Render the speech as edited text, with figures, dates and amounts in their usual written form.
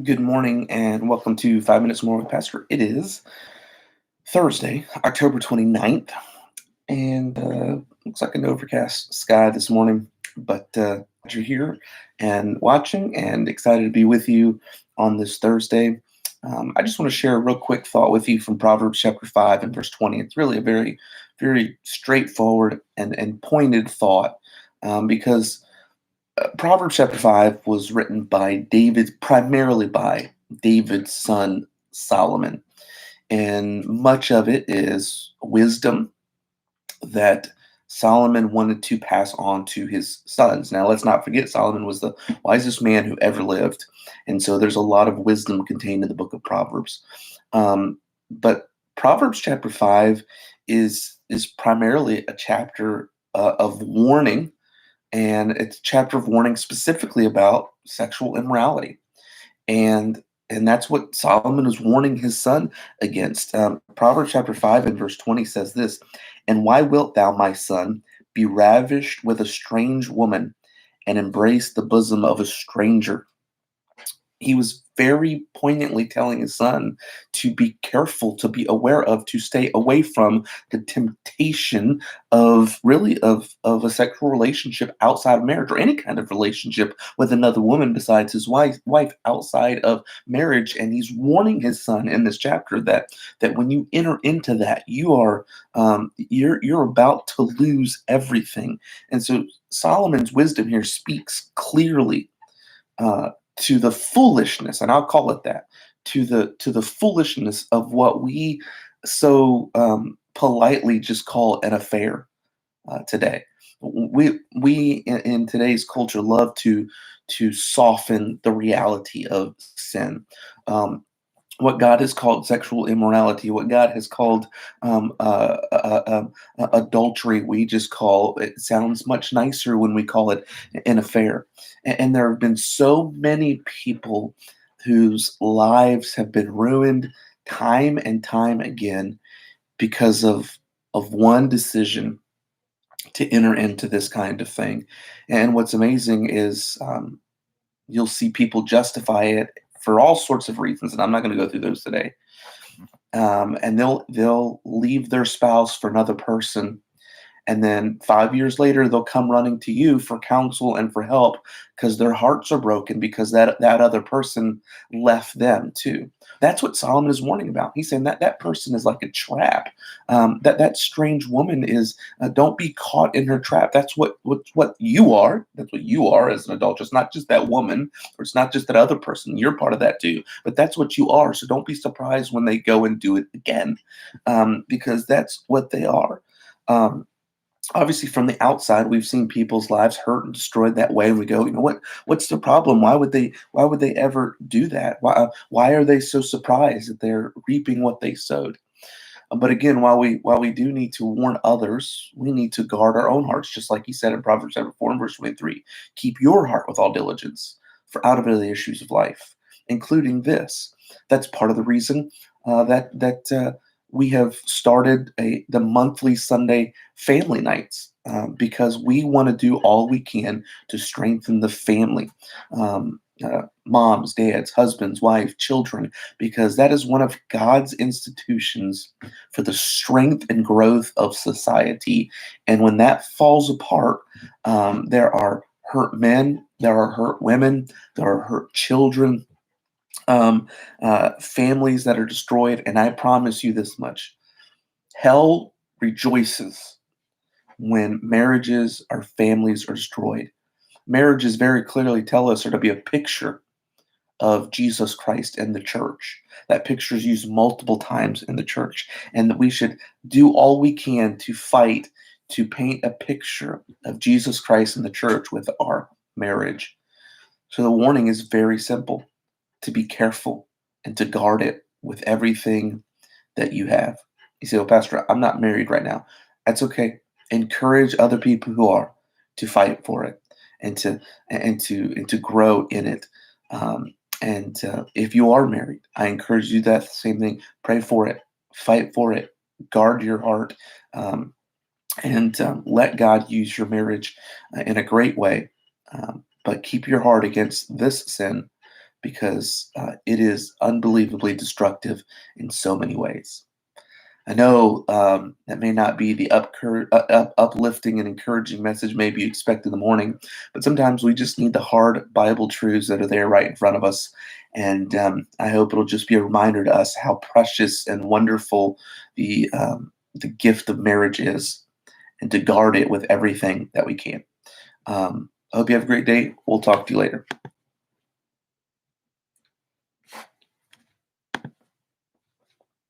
Good morning and welcome to 5 Minutes More with Pastor. It is Thursday, October 29th, and looks like an overcast sky this morning, but you're here and watching and excited to be with you on this Thursday. I just want to share a real quick thought with you from Proverbs chapter 5 and verse 20. It's really a very, very straightforward and pointed thought because Proverbs chapter 5 was written by David, primarily by David's son Solomon. And much of it is wisdom that Solomon wanted to pass on to his sons. Now, let's not forget, Solomon was the wisest man who ever lived. And so there's a lot of wisdom contained in the book of Proverbs. But Proverbs chapter 5 is primarily a chapter of warning, and it's a chapter of warning specifically about sexual immorality, and that's what Solomon is warning his son against. Proverbs chapter 5 and verse 20 says this: "And why wilt thou, my son, be ravished with a strange woman, and embrace the bosom of a stranger?" He was very poignantly telling his son to be careful, to be aware of, to stay away from the temptation of really of a sexual relationship outside of marriage, or any kind of relationship with another woman besides his wife outside of marriage. And he's warning his son in this chapter that when you enter into that, you're about to lose everything. And so Solomon's wisdom here speaks clearly to the foolishness, and I'll call it that, to the foolishness of what we so politely just call an affair today. We in today's culture love to soften the reality of sin. What God has called sexual immorality, what God has called adultery, we just call it. Sounds much nicer when we call it an affair. And there have been so many people whose lives have been ruined time and time again because of one decision to enter into this kind of thing. And what's amazing is you'll see people justify it for all sorts of reasons, and I'm not going to go through those today. And they'll leave their spouse for another person, and then 5 years later they'll come running to you for counsel and for help because their hearts are broken because that other person left them too. That's what Solomon is warning about. He's saying that person is like a trap. That strange woman is, don't be caught in her trap. That's what you are. That's what you are as an adult. It's not just that woman, or it's not just that other person. You're part of that too. But that's what you are. So don't be surprised when they go and do it again, because that's what they are. Um, Obviously, from the outside, we've seen people's lives hurt and destroyed that way, and we go, what's the problem? Why would they ever do that? Why are they so surprised that they're reaping what they sowed? But again, while we do need to warn others, we need to guard our own hearts, just like he said in Proverbs chapter 4 and verse 23. Keep your heart with all diligence, for out of it are the issues of life, including this. That's part of the reason that we have started the monthly Sunday family nights, because we want to do all we can to strengthen the family. Moms, dads, husbands, wife, children, because that is one of God's institutions for the strength and growth of society. And when that falls apart, there are hurt men, there are hurt women, there are hurt children, families that are destroyed. And I promise you this much: hell rejoices when marriages or families are destroyed. Marriages very clearly tell us are to be a picture of Jesus Christ and the church. That picture is used multiple times in the church, and that we should do all we can to fight to paint a picture of Jesus Christ and the church with our marriage. So the warning is very simple: to be careful and to guard it with everything that you have. You say, "Well, Pastor, I'm not married right now." That's okay. Encourage other people who are to fight for it, and to grow in it. And if you are married, I encourage you that same thing. Pray for it, fight for it, guard your heart, and let God use your marriage in a great way. But keep your heart against this sin, because it is unbelievably destructive in so many ways. I know that may not be the uplifting and encouraging message maybe you expect in the morning, but sometimes we just need the hard Bible truths that are there right in front of us. And I hope it'll just be a reminder to us how precious and wonderful the gift of marriage is, and to guard it with everything that we can. I hope you have a great day. We'll talk to you later.